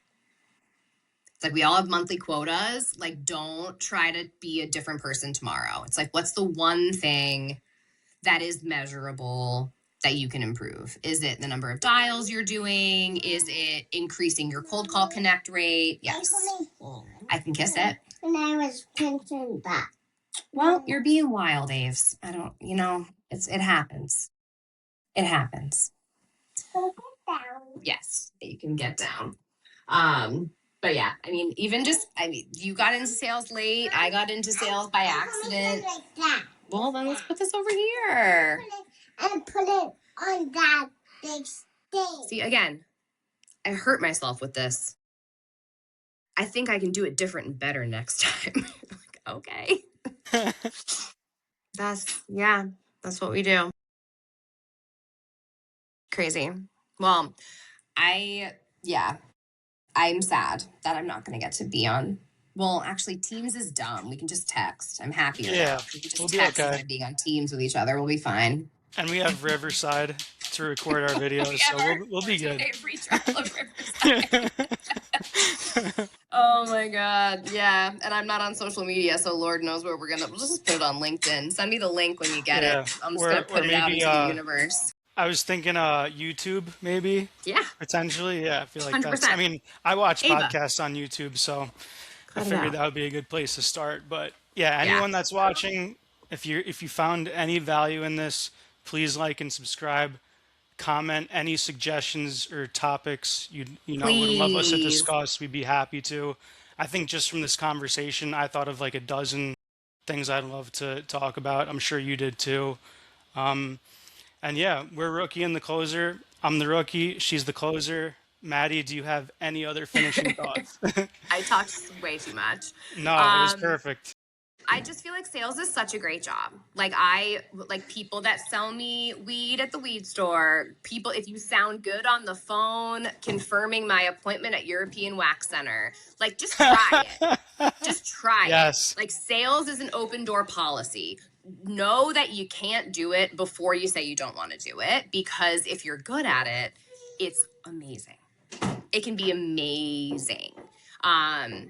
It's like we all have monthly quotas. Like, don't try to be a different person tomorrow. It's like, what's the one thing that is measurable that you can improve? Is it the number of dials you're doing? Is it increasing your cold call connect rate? Yes. I can kiss it. And I was pinching back. Well, you're being wild, Aves. I don't, it happens. It happens. So get down. Yes, you can get down. But yeah, I mean, you got into sales late. I got into sales by accident. Like that. Well, then let's put this over here. And put it on that big thing. See, again, I hurt myself with this. I think I can do it different and better next time. Like, okay. That's what we do. Crazy. Well, I'm sad that I'm not going to get to be on. Well, actually, Teams is dumb. We can just text. I'm happier. Yeah, We can just we'll be text okay. instead of being on Teams with each other. We'll be fine. And we have Riverside to record our videos, so we'll be good. Free trial of Riverside. Oh my God. Yeah. And I'm not on social media, so Lord knows where we'll just put it on LinkedIn. Send me the link when you get it. I'm just going to put it out into the universe. I was thinking YouTube, maybe. Yeah. Potentially. Yeah, I feel like 100%. I watch Ava. podcasts on YouTube, so I figured that would be a good place to start. But yeah, anyone that's watching, if you found any value in this, please like and subscribe. Comment any suggestions or topics would love us to discuss. We'd be happy to. I think just from this conversation, I thought of like a dozen things I'd love to talk about. I'm sure you did too. And yeah, we're rookie and the closer. I'm the rookie. She's the closer. Maddie, do you have any other finishing thoughts? I talked way too much. No, it was perfect. I just feel like sales is such a great job. Like people that sell me weed at the weed store, people, if you sound good on the phone, confirming my appointment at European Wax Center, like just try it. Just try it. Yes. Like sales is an open door policy. Know that you can't do it before you say you don't want to do it, because if you're good at it, it's amazing. It can be amazing. And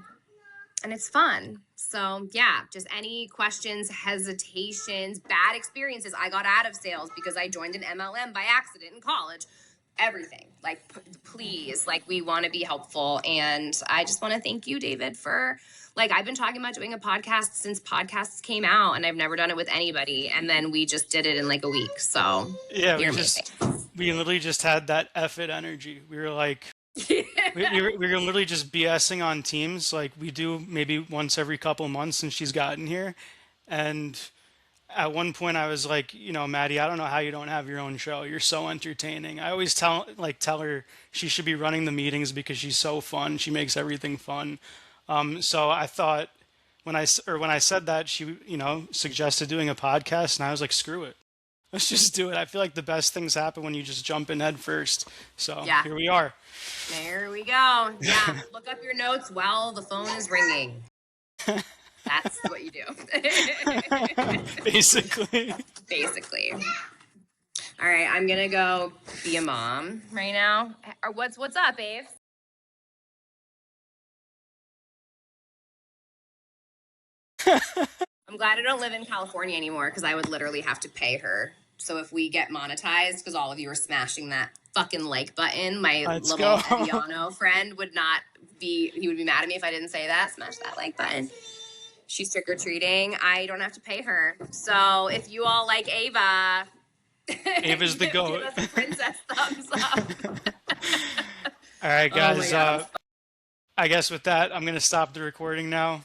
it's fun. So yeah, just any questions, hesitations, bad experiences. I got out of sales because I joined an MLM by accident in college. Everything. Like, please, like, we want to be helpful. And I just want to thank you, David, for, like, I've been talking about doing a podcast since podcasts came out, and I've never done it with anybody. And then we just did it in like a week. So Yeah, you're amazing. we literally just had that F it energy. We were like, we were literally just BSing on Teams, like we do maybe once every couple months since she's gotten here. And at one point I was like, Maddie, I don't know how you don't have your own show. You're so entertaining. I always tell her she should be running the meetings because she's so fun. She makes everything fun. So I thought when I said that, she, suggested doing a podcast, and I was like, screw it. Let's just do it. I feel like the best things happen when you just jump in head first. So Yeah. here we are. There we go. Yeah. Look up your notes while the phone is ringing. That's what you do. Basically. Basically. All right, I'm gonna go be a mom right now. Or what's up, Abe? I'm glad I don't live in California anymore, because I would literally have to pay her. So if we get monetized, because all of you are smashing that fucking like button, my Let's little go. Ediano friend would not be, he would be mad at me if I didn't say that. Smash that like button. She's trick-or-treating. I don't have to pay her. So if you all like Ava, Ava's the give goat. us a princess thumbs up. All right, Oh my guys. God. I guess with that, I'm going to stop the recording now.